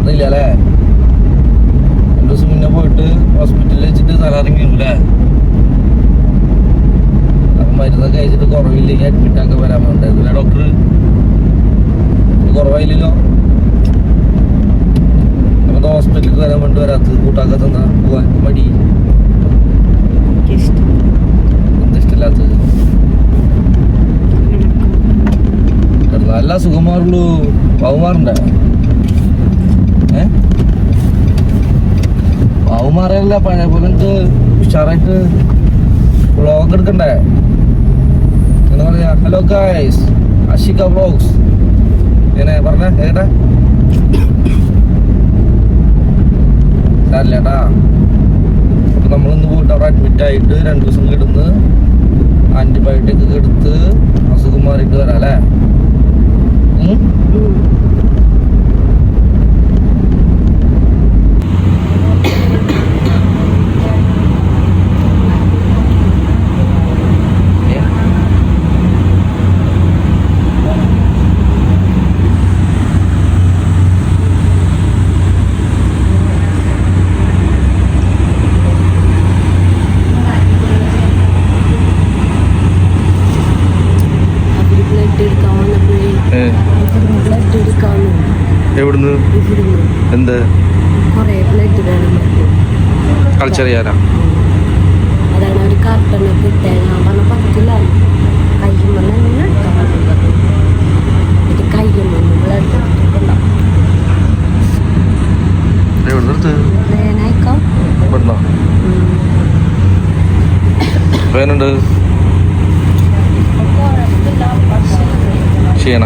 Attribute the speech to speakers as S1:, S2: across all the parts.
S1: അറിയില്ല അല്ലേ? 2 ദിവസം മുന്നേ പോയിട്ട് ഹോസ്പിറ്റലിൽ വെച്ചിട്ട് തലറിങ്ങില്ലേ? അപ്പം മരുന്നൊക്കെ കഴിച്ചിട്ട് കുറവില്ലെങ്കിൽ അഡ്മിറ്റ് ആക്കാൻ വരാൻ വേണ്ടായിരുന്നില്ല ഡോക്ടർ? കുറവായില്ലല്ലോ. നമുക്ക് ഹോസ്പിറ്റലിൽ വരാൻ വേണ്ടി വരാത്തത് കൂട്ടാക്കാത്ത പോവാൻ മടി. എന്തിഷ്ടമില്ലാത്തത്? നല്ല സുഖമാറുള്ളൂ. പാവുമാറണ്ടേ? പാവുമാറല്ല, പഴയ പോലെ എനിക്ക് ഉഷാറായിട്ട് വ്ളോഗ് എടുക്കണ്ടേ? എന്താ പറയാ? ഹലോ ഗായ്സ്, അഷിക വ്ളോഗ്സ് ഇങ്ങനെ പറഞ്ഞേ കേട്ടാ? സാരില്ലേട്ടാ. അപ്പൊ നമ്മളിന്ന് പോയിട്ട് അവിടെ അഡ്മിറ്റ് ആയിട്ട് 2 ദിവസം കിടന്ന് ആന്റിബയോട്ടിക് ഒക്കെ എടുത്ത് അസുഖം മാറിയിട്ട് വരാം അല്ലേ? എവിടുന്ന്? എന്ത് കളിച്ചറിയാനാ?
S2: അതാണ് ഒരു കാർട്ടനൊക്കെ ഇട്ടേ. ഞാൻ പറഞ്ഞ പറ്റില്ല,
S1: വേനുണ്ട് ക്ഷീണ.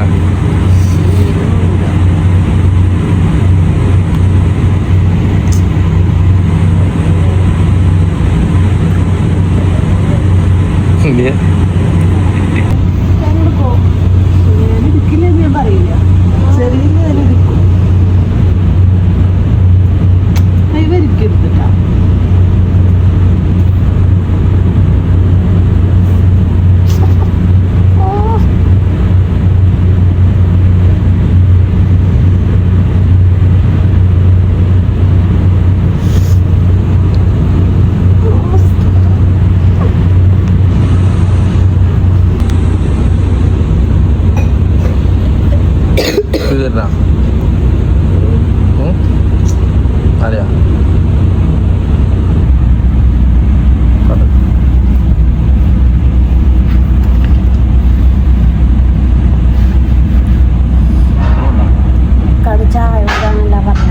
S2: പറയില്ല, ചെറിയ ഇവരിക്കെടുത്തിട്ടാ
S1: അറിയാ?
S2: കടിച്ചായ പറഞ്ഞ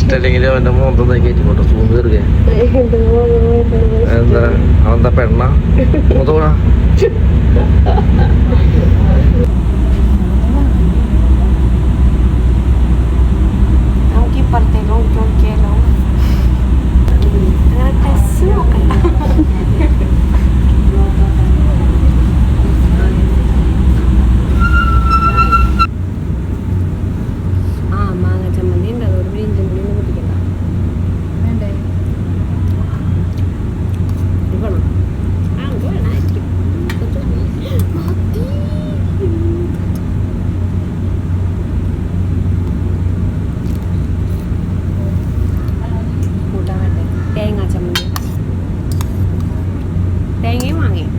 S1: ഇഷ്ടമല്ലെങ്കിൽ അവൻ്റെ മോന്ത കയറ്റിക്കോട്ടെ. സൂം കയറുക എന്താ? അവന്താ പെണ്ണ മുതൂടാ?
S2: നമുക്കിപ്പുറത്തേക്ക് നോക്കിയാലോ? അങ്ങനെ ടെസ്റ്റ് നോക്കണ്ട. മാങ്ങ ചമ്മന്തി ഉണ്ട്, അതോട് ഇഞ്ചും കൂടി ഒന്ന് കുടിക്കണ്ട. വേണം വേണമായിരിക്കും. കൂട്ടാൻ വേണ്ടേ? തേങ്ങാ ചമ്മന്തി, തേങ്ങയും മാങ്ങയും.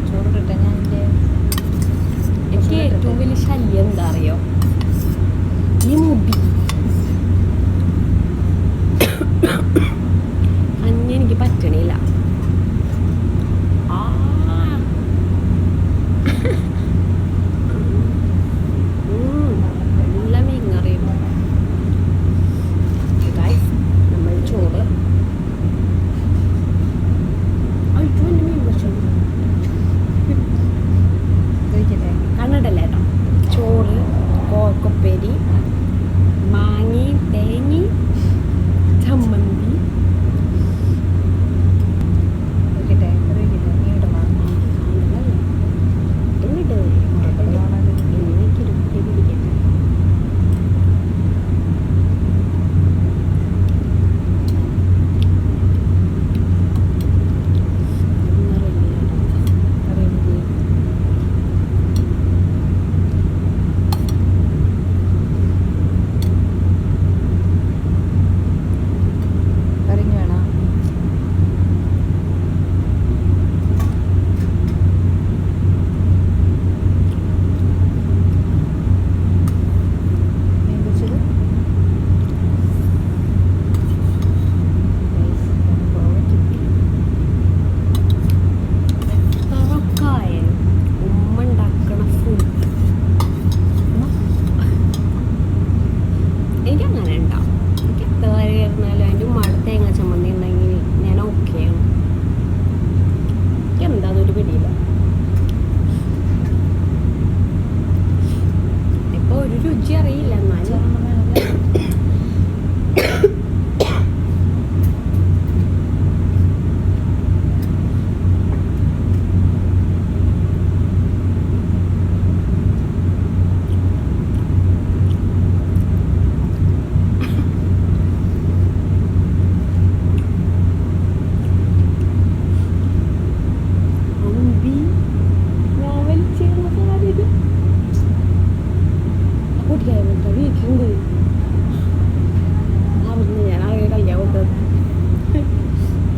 S2: ചോറ് കിട്ടാൻ ഞാൻ എനിക്ക് ഏറ്റവും വലിയ ശല്യം എന്താ അറിയോ? ഈ മുടി അന്നെ എനിക്ക് പറ്റണില്ല. എല്ലാം ഇങ്ങറിയും. നമ്മൾ ചോറ് കോർക്കുപ്പേരി, മാങ്ങയും തേങ്ങയും, ചമ്മന്തി.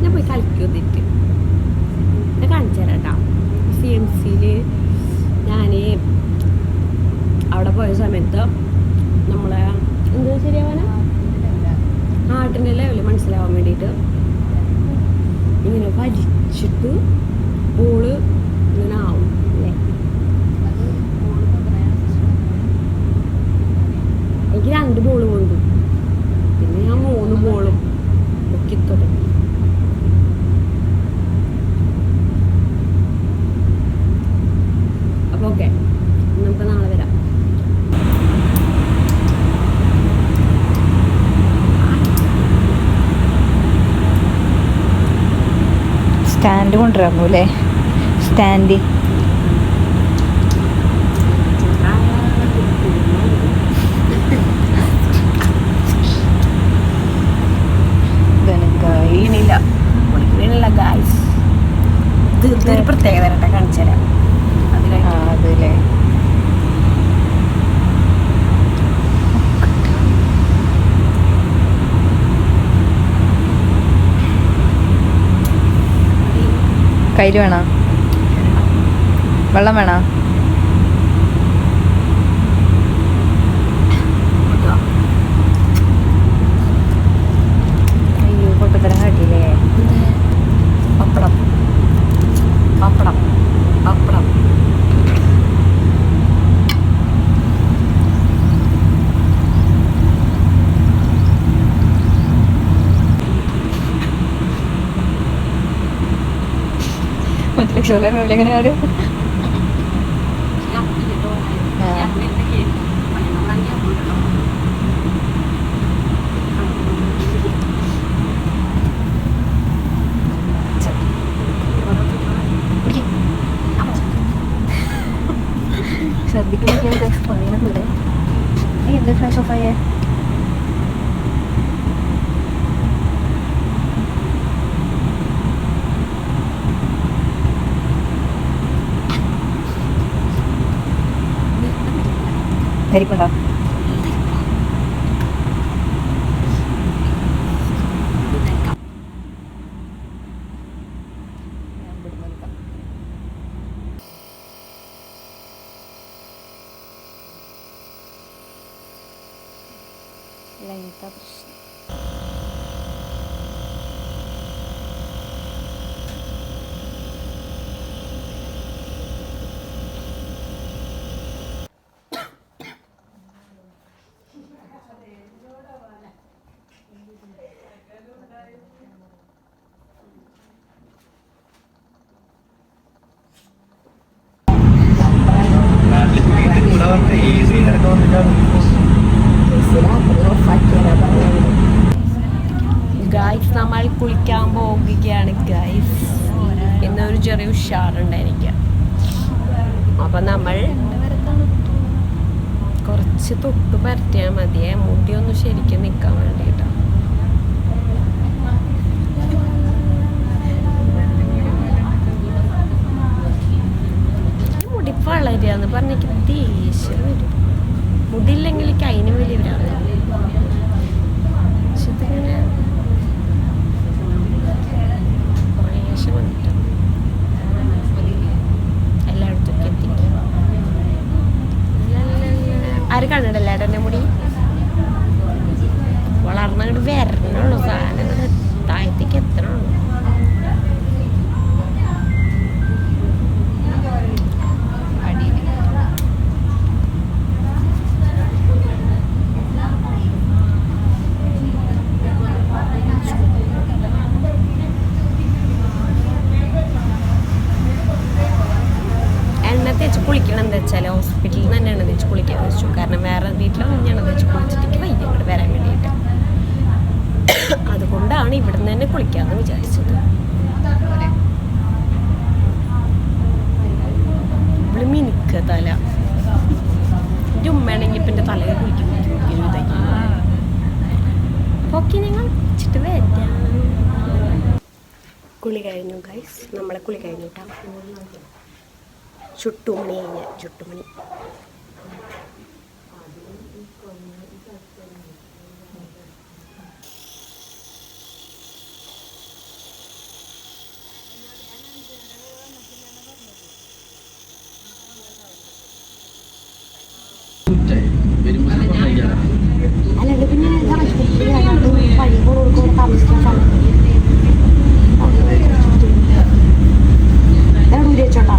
S2: ഞാൻ പോയി കളിക്കുന്നിട്ട് ഞാൻ കാണിച്ചു തരാം കേട്ടോ. CMC-യിൽ ഞാൻ അവിടെ പോയ സമയത്ത് നമ്മളെ എന്താ ശരിയാവാന ഹാർട്ടിൻ്റെ ലെവല് മനസ്സിലാവാൻ വേണ്ടിയിട്ട് ഇങ്ങനെ വലിച്ചിട്ട് ബോള് ഇങ്ങനെ ആവും അല്ലേ. എനിക്ക് 2 ബോള് കൊണ്ടു, പിന്നെ ഞാൻ 3 ബോളും പൊക്കി തുടങ്ങി. അപ്പോൾ ഓക്കെ, നമുക്ക് നാളെ വരാം.
S3: സ്റ്റാൻഡ് കൊണ്ടുവരാമോ അല്ലേ? സ്റ്റാൻഡ്
S2: വീണില്ല, വീണില്ല ഗായ്സ്. ഇതൊരു പ്രത്യേകത കേട്ടോ, കാണിച്ചു തരാം.
S3: അതല്ലേ കയ്യിൽ വേണോ? വെള്ളം വേണോ? അയ്യോ പൊട്ടത്തരം കാട്ടിയില്ലേ?
S2: പപ്പടം പപ്പടം പപ്പടം.
S3: എങ്ങനെയാണ്? ശ്രദ്ധിക്കുന്നൊക്കെ പറയുന്നത് എന്ത് ഫ്ലാഷ് ഓഫ് ആയേ? ധരിപ്പുണ്ടോ? ലൈറ്റാ പ്രശ്നം.
S1: ഈസി
S2: ഗൈസ് നമ്മൾ കുളിക്കാൻ പോകുകയാണ് ഗൈസ്. എന്നൊരു ചെറിയ ഉഷാറുണ്ട് എനിക്ക്. അപ്പം നമ്മൾ കുറച്ച് തൊട്ട് പരത്തിയാൽ മതിയേ, മുടിയൊന്ന് ശരിക്കും നിൽക്കാൻ വേണ്ടിയിട്ട്. മുടി വളരുകയെന്ന് പറഞ്ഞെനിക്ക് ദേഷ്യം വരും. മുടിയില്ലെങ്കിൽ അതിന് വലിയ വരാറ്. പക്ഷെ ഇതിങ്ങനെ കുറേശ്ശെ വന്നിട്ട് എല്ലായിടത്തും എത്തിക്കും. ആര് കണ്ടിടല്ലേ ഏട്ടൻ്റെ മുടി വളർന്നങ്ങോട്ട് വരണുള്ളൂ. സാധനം താഴത്തേക്ക് എത്തണുള്ളൂ. എണ്ണ തേച്ച് കുളിക്കണം എന്താ വെച്ചാൽ ഹോസ്പിറ്റലിൽ നിന്ന് തന്നെ എണ്ണ തേച്ച് കുളിക്കാൻ വെച്ചു. കാരണം വേറെ വീട്ടിലൊന്നും എണ്ണ തേച്ച് കുളിച്ചിട്ടേക്ക് വൈദ്യം ഇങ്ങോട്ട് വരാൻ വേണ്ടിയിട്ട്. അതുകൊണ്ടാണ് ഇവിടെ നിന്ന് തന്നെ കുളിക്കാമെന്ന് വിചാരിച്ചത്. ഇവിടെ മിനുക്ക തല. എൻ്റെ ഉമ്മയാണെങ്കിൽ ഇപ്പം എൻ്റെ തലയിൽ കുളിക്കുന്നു. ഓക്കെ, ഞങ്ങൾ വെച്ചിട്ട് വരാം. കുളി കഴിഞ്ഞു ഗൈസ്. നമ്മളെ കുളി കഴിഞ്ഞു കേട്ടോ. ചുട്ടുമണി കഴിഞ്ഞ ചുട്ടുമണി. അല്ലാണ്ട് പിന്നെ പഴി കൊടുക്കും താമസിക്കാൻ വെച്ചോട്ടാ.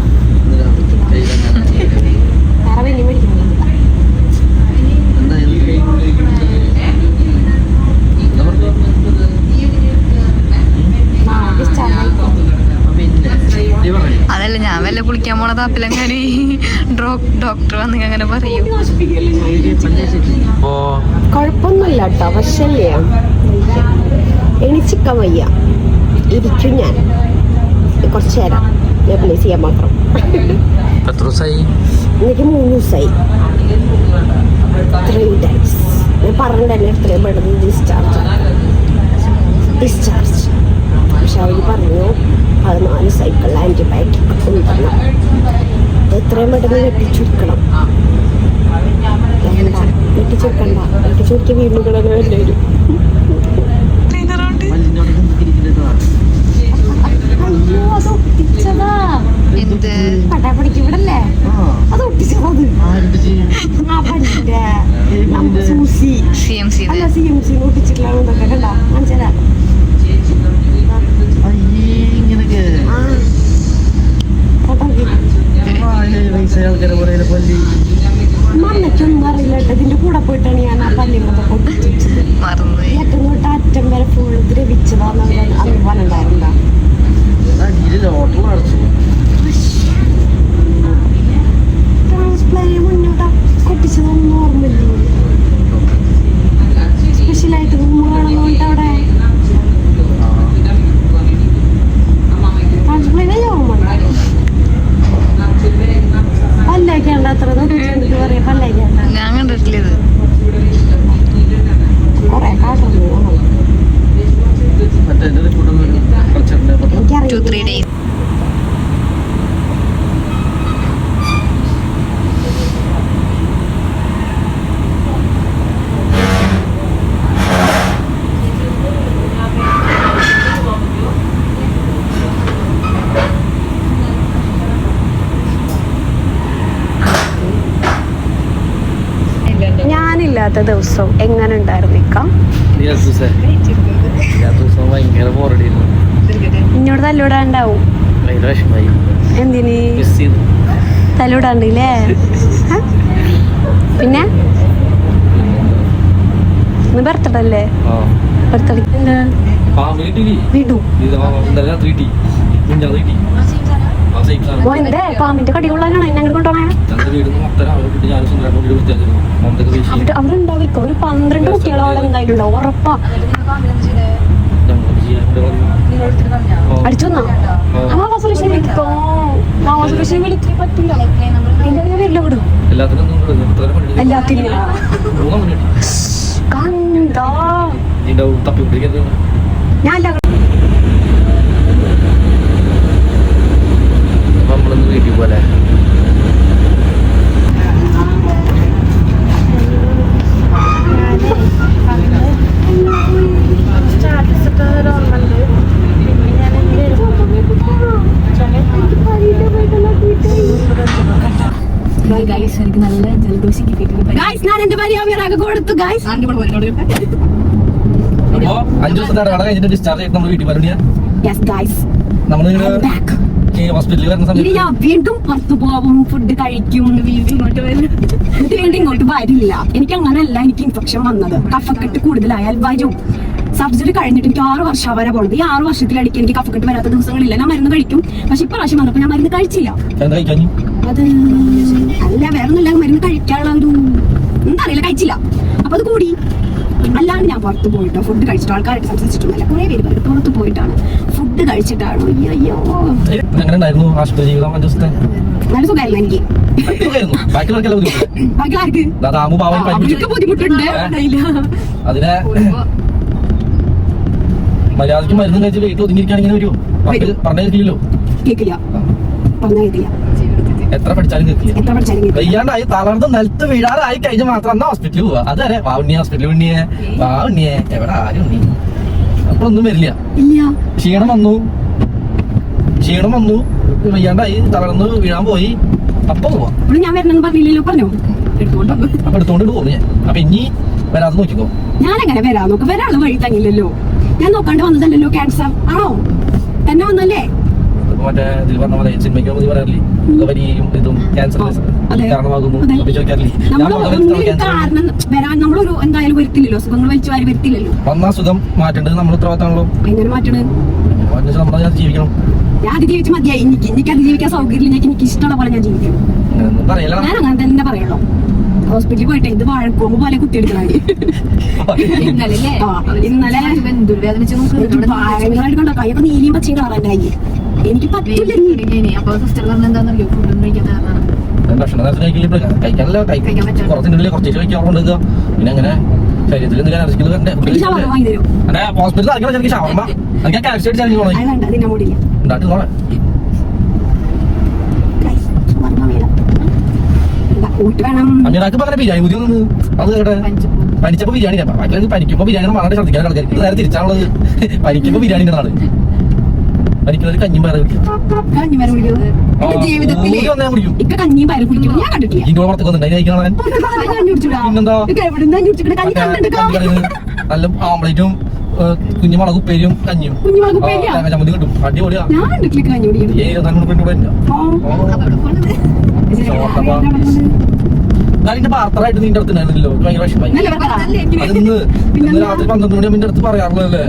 S2: വേറെ വലിയ മേടിക്കുന്നില്ല.
S3: അതല്ല, ഞാൻ വല്ല കുളിക്കാൻ പോണ താപ്പിലങ്ങനെ ഡോക്ടർ വന്ന് അങ്ങനെ പറയും.
S2: കുഴപ്പമൊന്നുമില്ല കേട്ടോ. പക്ഷേ എണിച്ചിക്കാൻ വയ്യ. ഇരിക്കും ഞാൻ കുറച്ചു നേരം. പ്ലേസ് ചെയ്യാൻ മാത്രം.
S1: എത്ര ദിവസമായി?
S2: എനിക്ക് 3 ദിവസമായി. 3 days. ഞാൻ പറഞ്ഞിട്ടല്ലേ എത്രയും പെട്ടെന്ന് ഡിസ്ചാർജ്. പക്ഷെ അവർ പറഞ്ഞു 14 സൈക്കിൾ ആൻറ്റിബയോട്ടിക് ഉണ്ടെന്ന്. എത്രയും പെട്ടെന്ന് വെട്ടിച്ചുരുക്കണം. വെട്ടിച്ചുരുക്കണ്ട. വെട്ടിച്ചുരുക്കി വീണ്ടും കിടന്ന് എല്ലാവരും. അയ്യോ, അത് ഒട്ടിച്ചതാ.
S3: എന്ത്
S2: പട്ടാപ്പടിക്ക് ഇവിടല്ലേ? അത് ഒട്ടിച്ചതാ. സൂസി
S3: CMC
S2: അല്ല, CMC ഒട്ടിച്ചിട്ടില്ലാന്നൊക്കെ കണ്ടാ കാണിച്ചതാ. മണ്ണയ്ക്കൊന്നും അറിയില്ല കേട്ടോ. ഇതിന്റെ കൂടെ പോയിട്ടാണ് ഞാൻ ആ പല്ലിമൊക്കെ ഒട്ടിച്ചത്.
S3: മറന്നുപോയി.
S2: ഏറ്റവും തൊട്ട് അറ്റം വരെ ഫുൾ ദ്രവിച്ചതാന്ന് അന്ന് പറഞ്ഞിട്ടുണ്ടായിരുന്നോ? ട്രാൻസ്പ്ലാന്റ് മുന്നോട്ട് കൊട്ടിച്ചതൊന്നും ഓർമ്മയില്ല. സ്പെഷ്യലായിട്ട് കാണുന്നുണ്ട് അവിടെ. ട്രാൻസ്പ്ലാന്റ് ഓർമ്മ പല്ലേക്കണ്ട. അത്ര തൊട്ടിട്ട് പറയാം പല്ലേക്കണ്ട.
S3: ഞാൻ കണ്ടിട്ടില്ല ഇത്.
S2: കൊറേ കാട്ടുന്നു.
S3: 2-3 days.
S2: ഞാനില്ലാത്ത ദിവസം എങ്ങനെ ഉണ്ടായിരുന്നിക്കാം?
S1: ഭയങ്കര ബോറടിയിരുന്നു.
S2: ഇന്നോട് തല്ലൂടാണ്ടാവും. എന്തിന് തല്ലൂടാണ്ടില്ലേ? പിന്നെ ഇന്ന് ബർത്ത്ഡേ അല്ലേ? ബർത്ത്ഡേ വിടൂ. മോന്റെ പാമ്പിന്റെ കടികൊള്ളാനാണ് എന്നെ അങ്ങോട്ട് കൊണ്ടുപോകണേ. അവിടെ ഉണ്ടാവില്ല ഒരു 12 കുട്ടികൾ അവിടെ എന്തായാലും ഉണ്ടാവും ഉറപ്പാ. അടിച്ചു സുരേഷിനെ വിളിക്കോ? സുരേഷിനെ വിളിക്കാൻ പറ്റില്ല. എന്റെ വരില്ല വിടും എല്ലാത്തിനും കണ്ടോ ഞാൻ
S1: നമ്മളൊന്ന് വീട്ടിൽ പോലെ
S2: എനിക്ക് നല്ല ജലദോഷം കിട്ടിയിട്ടുണ്ട്. ഞാൻ എന്റെ ഭാര്യ കൊടുത്തു ഗൈസ്.
S1: 5 ദിവസത്തെ കട കഴിഞ്ഞിട്ട് ഡിസ്ചാർജ് ചെയ്തിട്ട് നമ്മൾ വീട്ടിൽ വരണ്ടിയാ.
S2: യെസ് ഗൈസ്,
S1: നമ്മളിങ്ങനെ ഹോസ്പിറ്റലിൽ വരുന്ന സമയത്ത്
S2: ഞാൻ വീണ്ടും പുറത്തു പോകും, ഫുഡ് കഴിക്കും, ഇങ്ങോട്ട് വരും. വീണ്ടും ഇങ്ങോട്ട് വരില്ല. എനിക്ക് അങ്ങനെയല്ല, എനിക്ക് ഇൻഫെക്ഷൻ വന്നത് കഫക്കെട്ട് കൂടുതലായാൽ വരും. സർജറി കഴിഞ്ഞിട്ട് എനിക്ക് 6 വർഷം വരെ പോകുന്നത്. ഈ 6 വർഷത്തിലിടയ്ക്ക് എനിക്ക് കഫക്കെട്ട് വരാത്ത ദിവസങ്ങളില്ല. ഞാൻ മരുന്ന് കഴിക്കും. പക്ഷെ ഇപ്രാവശ്യം വന്നപ്പോൾ ഞാൻ മരുന്ന് കഴിച്ചില്ല. അത് അല്ല വേറൊന്നുമില്ല, മരുന്ന് കഴിക്കാനുള്ള ഒരു എന്താ അറിയില്ല, കഴിച്ചില്ല. അപ്പൊ അത് കൂടി. അല്ലാണ്ട് ഞാൻ പുറത്ത് പോയിട്ടോ ഫുഡ് കഴിച്ചിട്ടോ ആൾക്കാരായിട്ട് സംസാരിച്ചിട്ടൊന്നുമല്ല. കുറെ പേര് പറയും പുറത്ത് പോയിട്ടാണ് ഫുഡ് കഴിച്ചിട്ടാണോ. അയ്യോ
S1: ആശുപത്രി ജീവിതം 5 ദിവസത്തെ
S2: നല്ല സുഖമായിരുന്നു എനിക്ക്. ബാക്കി ആർക്ക് ബുദ്ധിമുട്ടുണ്ട്.
S1: അതിനെ മര്യാദക്ക് മരുന്ന് കഴിച്ച് വീട്ടിൽ ഒതുങ്ങിയിരിക്കുകയാണെങ്കിൽ വരുമോ? പറഞ്ഞു കേൾക്കില്ലല്ലോ.
S2: കേൾക്കില്ല, പറഞ്ഞാൽ കേൾക്കില്ല.
S1: എത്ര പഠിച്ചാലും കേൾക്കില്ല. വയ്യാണ്ടായി തളർന്ന് നിലത്ത് വീഴാറായി കഴിഞ്ഞ മാത്രം എന്നാ ഹോസ്പിറ്റലിൽ പോവാ. അതരെ വാ ഉണ്ണിയെ ഹോസ്പിറ്റലിൽ ഉണ്ണിയെ വാ ഉണ്ണിയെ എവിടെ ആരും ഉണ്ണി അപ്പോഴൊന്നും വരില്ല. ക്ഷീണം വന്നു വയ്യാണ്ടായി തളർന്ന് വീഴാൻ പോയി. അപ്പൊ പോവാ.
S2: ഞാൻ വരണമെന്ന് പറഞ്ഞില്ലല്ലോ, പറഞ്ഞോ
S1: അപ്പൊ എടുത്തോണ്ട് പോകും ഞാൻ. അപ്പൊ ഇനി വരാതെ നോക്കിക്കോ.
S2: ഞാനങ്ങനെ വരാൻ നോക്കും. വരാനുള്ള വഴി തങ്ങില്ലല്ലോ. ഞാൻ നോക്കാണ്ട് വന്നതല്ലല്ലോ. ക്യാൻസർ ആണോ തന്നെ വന്നല്ലേ?
S1: മറ്റേ ഇതിൽ പറഞ്ഞ പോലെ സിനിമയ്ക്ക് പറയാറില്ലേ വലിയും ഇതും ക്യാൻസർ കാരണമാകുന്നു.
S2: നമ്മളൊരു എന്തായാലും വരുത്തില്ലല്ലോ, സുഖങ്ങൾ വലിച്ചു വാരി വരുത്തില്ലല്ലോ.
S1: വന്നാ സുഖം മാറ്റേണ്ടത് നമ്മൾ ഉത്തരവാദിത്തമാണല്ലോ.
S2: എങ്ങനെ മാറ്റണത്?
S1: നമ്മളത് ജീവിക്കണം.
S2: ഞാൻ അതിജീവിച്ച് മതിയായി. എനിക്ക് അതിജീവിക്കാൻ സൗകര്യം. എനിക്ക് ഇഷ്ടമുള്ള പോലെ ഞാൻ ജീവിക്കും. ഞാൻ അങ്ങനെ തന്നെ പറയുള്ളൂ. ഹോസ്പിറ്റലിൽ പോയിട്ട് ഇത് വാഴക്കോമ്പ് പോലെ കുത്തിയെടുക്കണം. ഇന്നലെ ഭയങ്കരമായിട്ട് കണ്ടോ കൈയൊക്കെ നീലിയും പച്ചയും കളറാൻ്റെ കയ്യിൽ. എനിക്ക് പറ്റില്ല.
S1: ഭക്ഷണം കഴിക്കാനല്ലോ കുറച്ചിട്ടുള്ളിൽ കുറച്ച് കഴിക്കാറുണ്ട്. പിന്നെ അങ്ങനെ ശരീരത്തിൽ ഹോസ്പിറ്റലിൽ ആക്കിയാൽ എനിക്ക് ഷവർമ്മ എനിക്ക് കാൽസ്യം അടിച്ചാൽ ഉണ്ടാക്കി നോളെ. അമ്മീറാക്ക് പകരം ബിരിയാണി ബുദ്ധി ഒന്ന് അത് കേട്ടെ. പനിച്ചപ്പോ ബിരിയാണി ബാക്കി പനിക്കുമ്പോ ബിരിയാണി വളരെ ശ്രദ്ധിക്കാൻ ആൾക്കാർക്ക് നേരെ തിരിച്ചാണുള്ളത്. പനിക്കുമ്പോ ബിരിയാണിന്റെ നാള് പനിക്കുന്നത് കഞ്ഞിയും പയറ് കുടിക്കും. നല്ല ആംപ്ലേറ്റും കുഞ്ഞു മുളക് ഉപ്പേരിയും കഞ്ഞിയും ചമ്മന്തി കിട്ടും. അടിപൊളിയാ. ഞാനിന്റെ പാത്രമായിട്ട് നിന്റെ അടുത്ത് ഉണ്ടായിരുന്നില്ലോ. ഭയങ്കര വിഷമായി. അതിന്ന് രാത്രി 12 മണി നിന്റെ അടുത്ത് പറയാറുള്ളൂ അല്ലേ?